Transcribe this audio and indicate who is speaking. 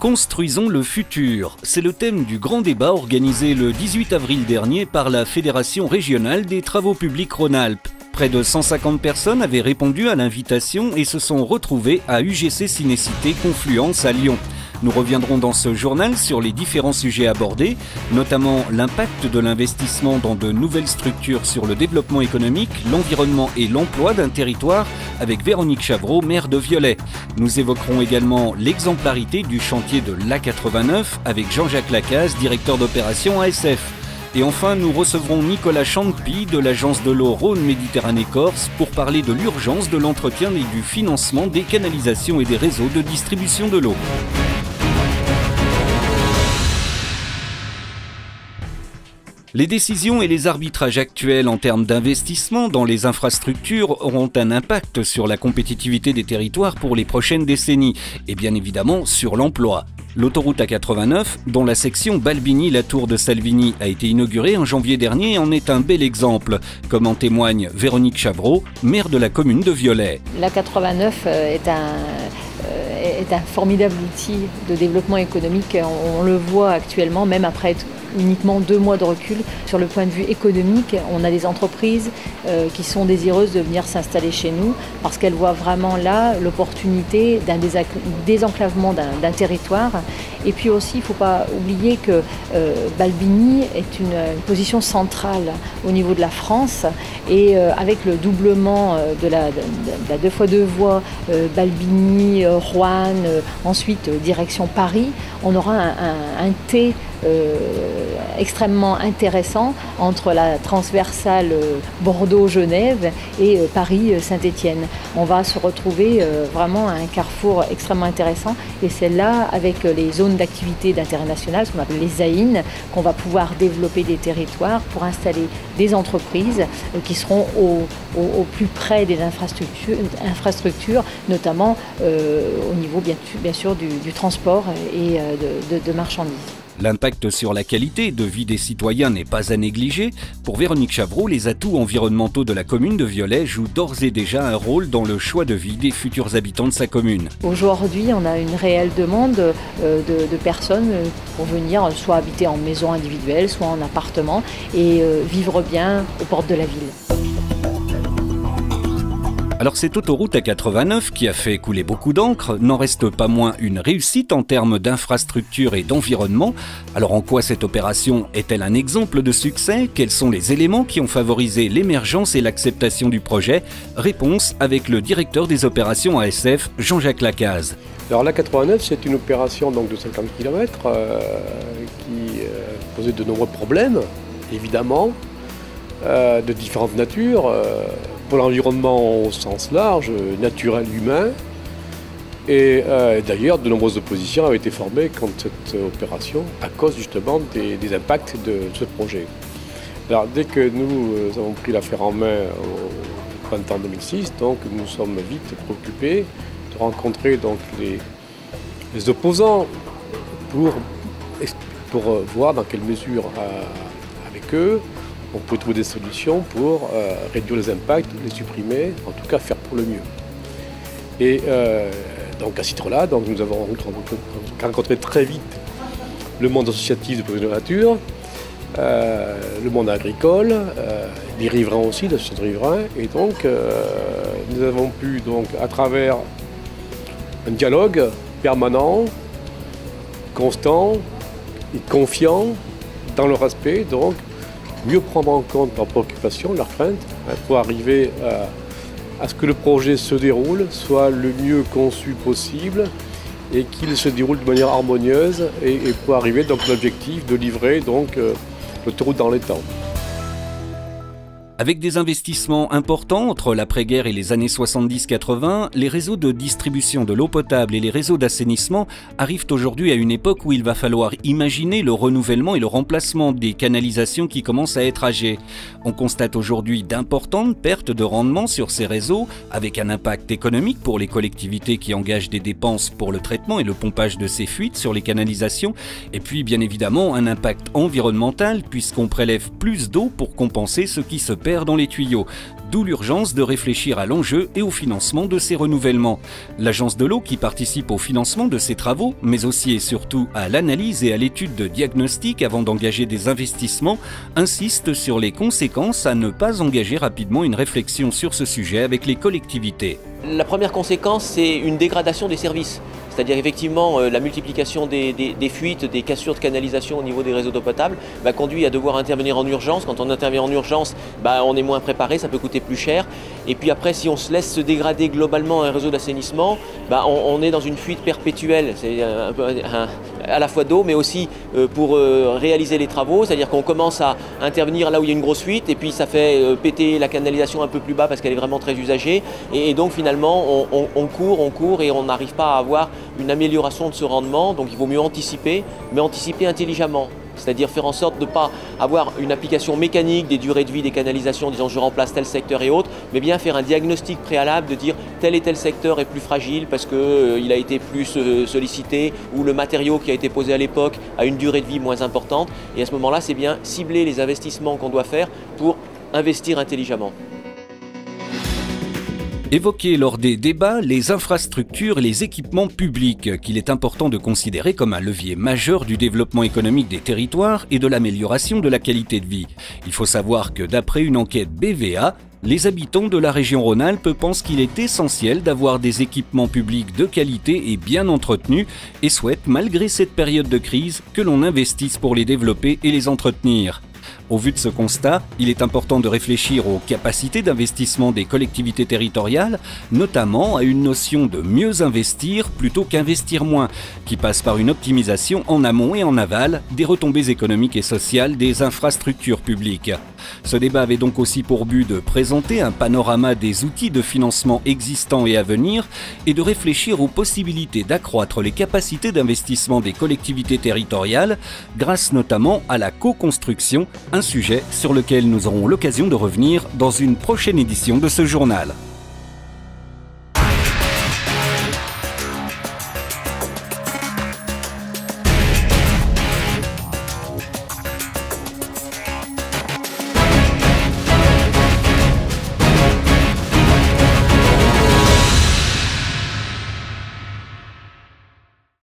Speaker 1: Construisons le futur. C'est le thème du grand débat organisé le 18 avril dernier par la Fédération régionale des travaux publics Rhône-Alpes. Près de 150 personnes avaient répondu à l'invitation et se sont retrouvées à UGC Cinécité Confluence à Lyon. Nous reviendrons dans ce journal sur les différents sujets abordés, notamment l'impact de l'investissement dans de nouvelles structures sur le développement économique, l'environnement et l'emploi d'un territoire avec Véronique Chavreau, maire de Viollet. Nous évoquerons également l'exemplarité du chantier de l'A89 avec Jean-Jacques Lacaze, directeur d'opération ASF. Et enfin, nous recevrons Nicolas Champy de l'agence de l'eau Rhône-Méditerranée-Corse pour parler de l'urgence de l'entretien et du financement des canalisations et des réseaux de distribution de l'eau. Les décisions et les arbitrages actuels en termes d'investissement dans les infrastructures auront un impact sur la compétitivité des territoires pour les prochaines décennies et bien évidemment sur l'emploi. L'autoroute A89, dont la section Balbigny-La Tour de Salvigny a été inaugurée en janvier dernier, en est un bel exemple, comme en témoigne Véronique Chavreau, maire de la commune de Viollet.
Speaker 2: L'A89 est un formidable outil de développement économique. On le voit actuellement, même après uniquement 2 mois de recul. Sur le point de vue économique, on a des entreprises qui sont désireuses de venir s'installer chez nous parce qu'elles voient vraiment là l'opportunité d'un désenclavement d'un territoire. Et puis aussi, il ne faut pas oublier que Balbigny est une position centrale au niveau de la France et avec le doublement de la 2x2 voies Balbigny-Roanne, ensuite direction Paris, on aura un T extrêmement intéressant entre la transversale Bordeaux-Genève et Paris-Saint-Étienne. On va se retrouver vraiment à un carrefour extrêmement intéressant et c'est là, avec les zones d'activité d'intérêt national, ce qu'on appelle les ZAIN, qu'on va pouvoir développer des territoires pour installer des entreprises qui seront au plus près des infrastructures, notamment au niveau bien sûr du transport et de marchandises.
Speaker 1: L'impact sur la qualité de vie des citoyens n'est pas à négliger. Pour Véronique Chavreau, les atouts environnementaux de la commune de Viollet jouent d'ores et déjà un rôle dans le choix de vie des futurs habitants de sa commune.
Speaker 2: Aujourd'hui, on a une réelle demande de personnes pour venir soit habiter en maison individuelle, soit en appartement et vivre bien aux portes de la ville.
Speaker 1: Alors cette autoroute A89 qui a fait couler beaucoup d'encre n'en reste pas moins une réussite en termes d'infrastructure et d'environnement. Alors en quoi cette opération est-elle un exemple de succès? Quels sont les éléments qui ont favorisé l'émergence et l'acceptation du projet? Réponse avec le directeur des opérations ASF, Jean-Jacques Lacaze.
Speaker 3: Alors l'A89 c'est une opération donc, de 50 km qui posait de nombreux problèmes, évidemment, de différentes natures. Pour l'environnement au sens large, naturel, humain. Et d'ailleurs, de nombreuses oppositions avaient été formées contre cette opération à cause justement des impacts de ce projet. Alors dès que nous avons pris l'affaire en main au printemps 2006, donc nous sommes vite préoccupés de rencontrer donc, les opposants pour voir dans quelle mesure avec eux on peut trouver des solutions pour réduire les impacts, les supprimer, en tout cas faire pour le mieux. Et donc à ce titre-là, nous avons rencontré très vite le monde associatif de protection de la nature, le monde agricole, les riverains aussi, l'association de riverains. Et donc nous avons pu, donc, à travers un dialogue permanent, constant et confiant dans leur aspect, donc, mieux prendre en compte leurs préoccupations, leurs craintes, pour arriver à ce que le projet se déroule, soit le mieux conçu possible et qu'il se déroule de manière harmonieuse et pour arriver donc, à l'objectif de livrer l'autoroute dans les temps.
Speaker 1: Avec des investissements importants entre l'après-guerre et les années 70-80, les réseaux de distribution de l'eau potable et les réseaux d'assainissement arrivent aujourd'hui à une époque où il va falloir imaginer le renouvellement et le remplacement des canalisations qui commencent à être âgées. On constate aujourd'hui d'importantes pertes de rendement sur ces réseaux, avec un impact économique pour les collectivités qui engagent des dépenses pour le traitement et le pompage de ces fuites sur les canalisations, et puis bien évidemment un impact environnemental puisqu'on prélève plus d'eau pour compenser ce qui se perd perd dans les tuyaux. D'où l'urgence de réfléchir à l'enjeu et au financement de ces renouvellements. L'Agence de l'eau, qui participe au financement de ces travaux, mais aussi et surtout à l'analyse et à l'étude de diagnostic avant d'engager des investissements, insiste sur les conséquences à ne pas engager rapidement une réflexion sur ce sujet avec les collectivités.
Speaker 4: La première conséquence, c'est une dégradation des services. C'est-à-dire effectivement la multiplication des fuites, des cassures de canalisation au niveau des réseaux d'eau potable conduit à devoir intervenir en urgence. Quand on intervient en urgence, on est moins préparé, ça peut coûter plus cher. Et puis après, si on se laisse se dégrader globalement un réseau d'assainissement, on est dans une fuite perpétuelle. C'est un peu à la fois d'eau, mais aussi pour réaliser les travaux. C'est-à-dire qu'on commence à intervenir là où il y a une grosse fuite, et puis ça fait péter la canalisation un peu plus bas parce qu'elle est vraiment très usagée. Et donc finalement, on court et on n'arrive pas à avoir une amélioration de ce rendement. Donc il vaut mieux anticiper, mais anticiper intelligemment. C'est-à-dire faire en sorte de ne pas avoir une application mécanique des durées de vie des canalisations, disant je remplace tel secteur et autres, mais bien faire un diagnostic préalable de dire tel et tel secteur est plus fragile parce qu'il a été plus sollicité, ou le matériau qui a été posé à l'époque a une durée de vie moins importante. Et à ce moment-là, c'est bien cibler les investissements qu'on doit faire pour investir intelligemment.
Speaker 1: Évoquer lors des débats les infrastructures et les équipements publics qu'il est important de considérer comme un levier majeur du développement économique des territoires et de l'amélioration de la qualité de vie. Il faut savoir que d'après une enquête BVA, les habitants de la région Rhône-Alpes pensent qu'il est essentiel d'avoir des équipements publics de qualité et bien entretenus et souhaitent, malgré cette période de crise, que l'on investisse pour les développer et les entretenir. Au vu de ce constat, il est important de réfléchir aux capacités d'investissement des collectivités territoriales, notamment à une notion de mieux investir plutôt qu'investir moins, qui passe par une optimisation en amont et en aval des retombées économiques et sociales des infrastructures publiques. Ce débat avait donc aussi pour but de présenter un panorama des outils de financement existants et à venir et de réfléchir aux possibilités d'accroître les capacités d'investissement des collectivités territoriales grâce notamment à la co-construction, un sujet sur lequel nous aurons l'occasion de revenir dans une prochaine édition de ce journal.